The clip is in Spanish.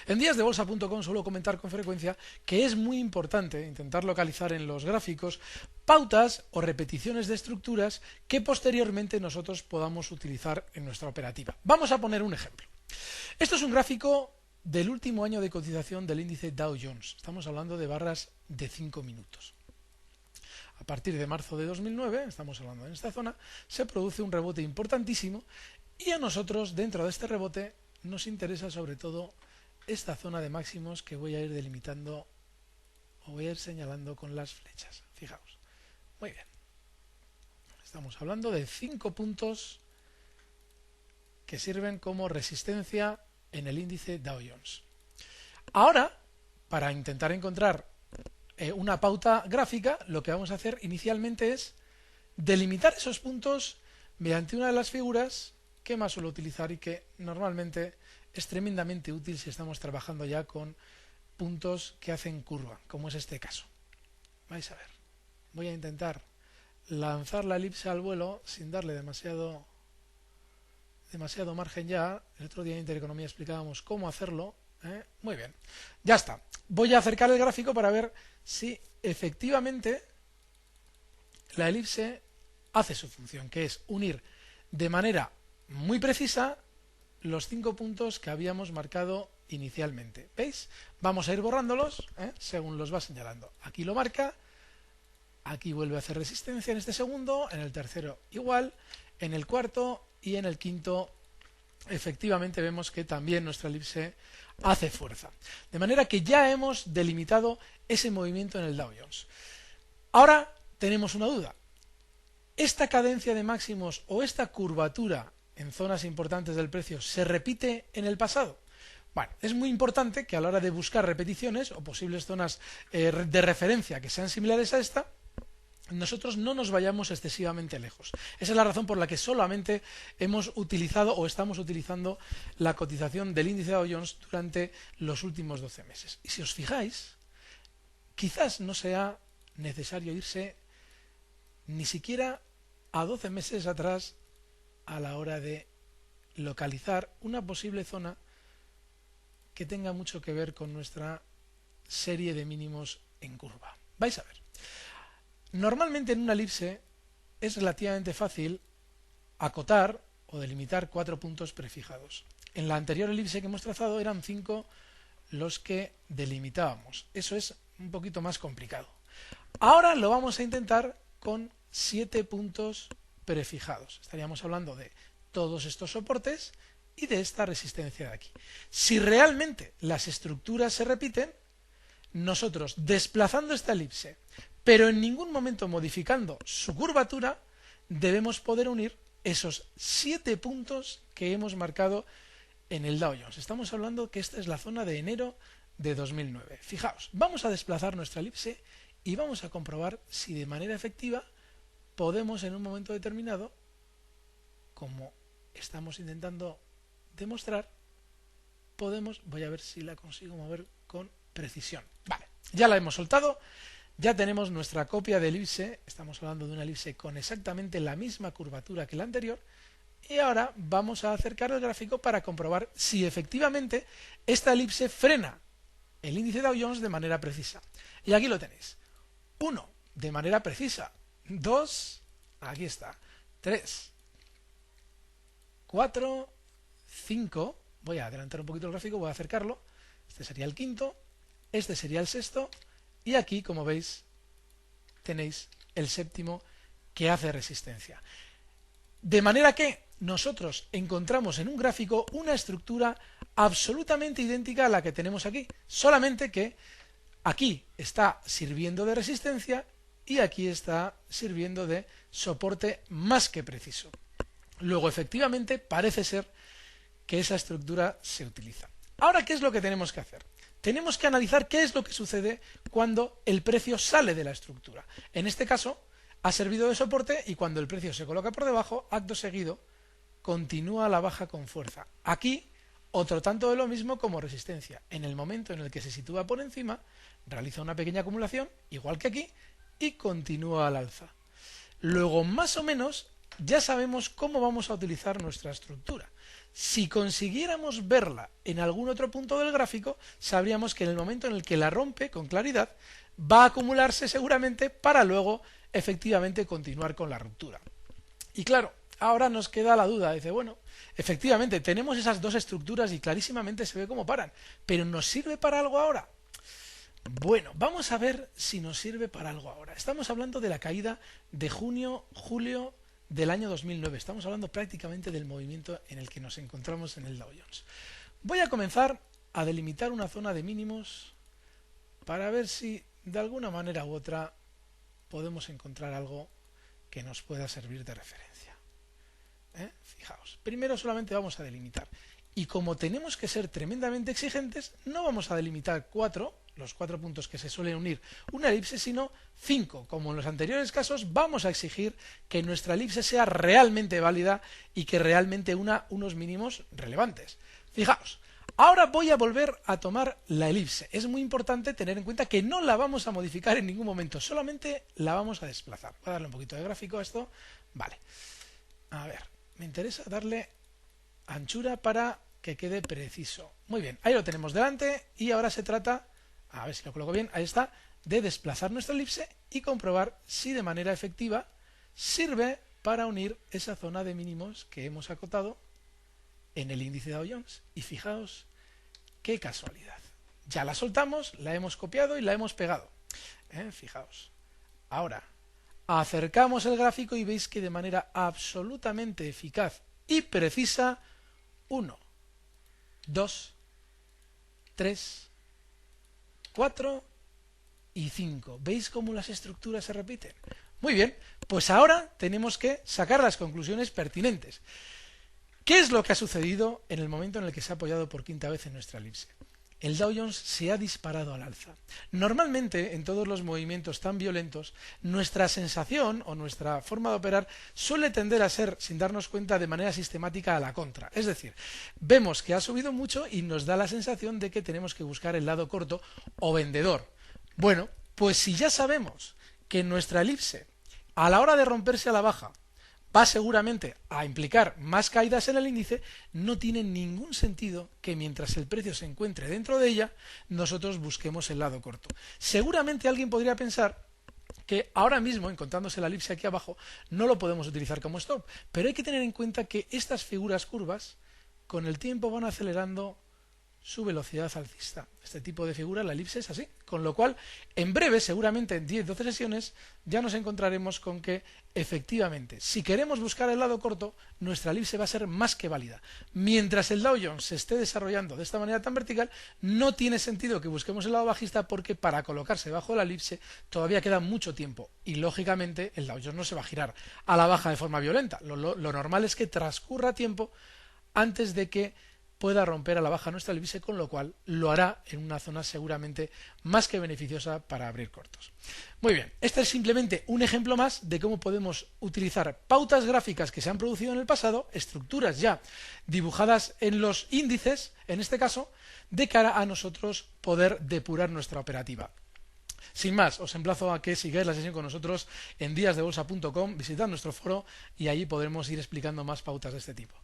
En díasdebolsa.com suelo comentar con frecuencia que es muy importante intentar localizar en los gráficos pautas o repeticiones de estructuras que posteriormente nosotros podamos utilizar en nuestra operativa. Vamos a poner un ejemplo. Esto es un gráfico del último año de cotización del índice Dow Jones. Estamos hablando de barras de 5 minutos. A partir de marzo de 2009, estamos hablando en esta zona, se produce un rebote importantísimo y a nosotros dentro de este rebote nos interesa sobre todo esta zona de máximos que voy a ir delimitando o voy a ir señalando con las flechas. Fijaos. Muy bien. Estamos hablando de 5 puntos que sirven como resistencia en el índice Dow Jones. Ahora, para intentar encontrar una pauta gráfica, lo que vamos a hacer inicialmente es delimitar esos puntos mediante una de las figuras que más suelo utilizar y que normalmente es tremendamente útil si estamos trabajando ya con puntos que hacen curva, como es este caso. Vais a ver. Voy a intentar lanzar la elipse al vuelo sin darle demasiado margen ya. El otro día en Intereconomía explicábamos cómo hacerlo. Muy bien. Ya está. Voy a acercar el gráfico para ver si efectivamente la elipse hace su función, que es unir de manera muy precisa los 5 puntos que habíamos marcado inicialmente. ¿Veis? Vamos a ir borrándolos según los va señalando. Aquí lo marca, aquí vuelve a hacer resistencia en este segundo, en el tercero igual, en el cuarto y en el quinto efectivamente vemos que también nuestra elipse hace fuerza. De manera que ya hemos delimitado ese movimiento en el Dow Jones. Ahora tenemos una duda. ¿Esta cadencia de máximos o esta curvatura en zonas importantes del precio se repite en el pasado? Bueno, es muy importante que a la hora de buscar repeticiones o posibles zonas de referencia que sean similares a esta, nosotros no nos vayamos excesivamente lejos. Esa es la razón por la que solamente hemos utilizado o estamos utilizando la cotización del índice Dow Jones durante los últimos 12 meses. Y si os fijáis, quizás no sea necesario irse ni siquiera a 12 meses atrás a la hora de localizar una posible zona que tenga mucho que ver con nuestra serie de mínimos en curva. Vais a ver. Normalmente en una elipse es relativamente fácil acotar o delimitar 4 puntos prefijados. En la anterior elipse que hemos trazado eran 5 los que delimitábamos. Eso es un poquito más complicado. Ahora lo vamos a intentar con 7 puntos prefijados. Estaríamos hablando de todos estos soportes y de esta resistencia de aquí. Si realmente las estructuras se repiten, nosotros desplazando esta elipse, pero en ningún momento modificando su curvatura, debemos poder unir esos 7 puntos que hemos marcado en el Dow Jones. Estamos hablando que esta es la zona de enero de 2009. Fijaos, vamos a desplazar nuestra elipse y vamos a comprobar si de manera efectiva podemos en un momento determinado, como estamos intentando demostrar, voy a ver si la consigo mover con precisión. Vale, ya la hemos soltado. Ya tenemos nuestra copia de elipse, estamos hablando de una elipse con exactamente la misma curvatura que la anterior, y ahora vamos a acercar el gráfico para comprobar si efectivamente esta elipse frena el índice Dow Jones de manera precisa. Y aquí lo tenéis. 1, de manera precisa. 2, aquí está. 3, 4, 5, voy a adelantar un poquito el gráfico, voy a acercarlo. Este sería el quinto, este sería el sexto, y aquí, como veis, tenéis el séptimo que hace resistencia. De manera que nosotros encontramos en un gráfico una estructura absolutamente idéntica a la que tenemos aquí, solamente que aquí está sirviendo de resistencia y aquí está sirviendo de soporte más que preciso. Luego, efectivamente, parece ser que esa estructura se utiliza. Ahora, ¿qué es lo que tenemos que hacer? Tenemos que analizar qué es lo que sucede cuando el precio sale de la estructura. En este caso, ha servido de soporte y cuando el precio se coloca por debajo, acto seguido, continúa la baja con fuerza. Aquí, otro tanto de lo mismo como resistencia. En el momento en el que se sitúa por encima, realiza una pequeña acumulación, igual que aquí, y continúa al alza. Luego, más o menos, ya sabemos cómo vamos a utilizar nuestra estructura. Si consiguiéramos verla en algún otro punto del gráfico, sabríamos que en el momento en el que la rompe con claridad, va a acumularse seguramente para luego efectivamente continuar con la ruptura. Y claro, ahora nos queda la duda, dice, bueno, efectivamente tenemos esas dos estructuras y clarísimamente se ve cómo paran, pero ¿nos sirve para algo ahora? Bueno, vamos a ver si nos sirve para algo ahora. Estamos hablando de la caída de junio-julio del año 2009. Estamos hablando prácticamente del movimiento en el que nos encontramos en el Dow Jones. Voy a comenzar a delimitar una zona de mínimos para ver si de alguna manera u otra podemos encontrar algo que nos pueda servir de referencia. Fijaos, primero solamente vamos a delimitar. Y como tenemos que ser tremendamente exigentes, no vamos a delimitar los 4 puntos que se suelen unir una elipse, sino 5. Como en los anteriores casos, vamos a exigir que nuestra elipse sea realmente válida y que realmente una unos mínimos relevantes. Fijaos, ahora voy a volver a tomar la elipse. Es muy importante tener en cuenta que no la vamos a modificar en ningún momento, solamente la vamos a desplazar. Voy a darle un poquito de gráfico a esto. Vale. A ver, me interesa darle anchura para que quede preciso. Muy bien, ahí lo tenemos delante y ahora se trata, a ver si lo coloco bien, ahí está, de desplazar nuestra elipse y comprobar si de manera efectiva sirve para unir esa zona de mínimos que hemos acotado en el índice Dow Jones. Y fijaos qué casualidad. Ya la soltamos, la hemos copiado y la hemos pegado. Fijaos. Ahora, acercamos el gráfico y veis que de manera absolutamente eficaz y precisa, 1, 2, 3, 4 y 5. ¿Veis cómo las estructuras se repiten? Muy bien, pues ahora tenemos que sacar las conclusiones pertinentes. ¿Qué es lo que ha sucedido en el momento en el que se ha apoyado por quinta vez en nuestra elipse? El Dow Jones se ha disparado al alza. Normalmente, en todos los movimientos tan violentos, nuestra sensación o nuestra forma de operar suele tender a ser, sin darnos cuenta, de manera sistemática a la contra. Es decir, vemos que ha subido mucho y nos da la sensación de que tenemos que buscar el lado corto o vendedor. Bueno, pues si ya sabemos que nuestra elipse, a la hora de romperse a la baja, va seguramente a implicar más caídas en el índice, no tiene ningún sentido que mientras el precio se encuentre dentro de ella, nosotros busquemos el lado corto. Seguramente alguien podría pensar que ahora mismo, encontrándose la elipse aquí abajo, no lo podemos utilizar como stop, pero hay que tener en cuenta que estas figuras curvas, con el tiempo van acelerando su velocidad alcista. Este tipo de figura, la elipse, es así. Con lo cual, en breve, seguramente en 10-12 sesiones, ya nos encontraremos con que, efectivamente, si queremos buscar el lado corto, nuestra elipse va a ser más que válida. Mientras el Dow Jones se esté desarrollando de esta manera tan vertical, no tiene sentido que busquemos el lado bajista porque para colocarse bajo la elipse todavía queda mucho tiempo. Y, lógicamente, el Dow Jones no se va a girar a la baja de forma violenta. Lo normal es que transcurra tiempo antes de que pueda romper a la baja nuestra elipse, con lo cual lo hará en una zona seguramente más que beneficiosa para abrir cortos. Muy bien, este es simplemente un ejemplo más de cómo podemos utilizar pautas gráficas que se han producido en el pasado, estructuras ya dibujadas en los índices, en este caso, de cara a nosotros poder depurar nuestra operativa. Sin más, os emplazo a que sigáis la sesión con nosotros en díasdebolsa.com, visitad nuestro foro y allí podremos ir explicando más pautas de este tipo.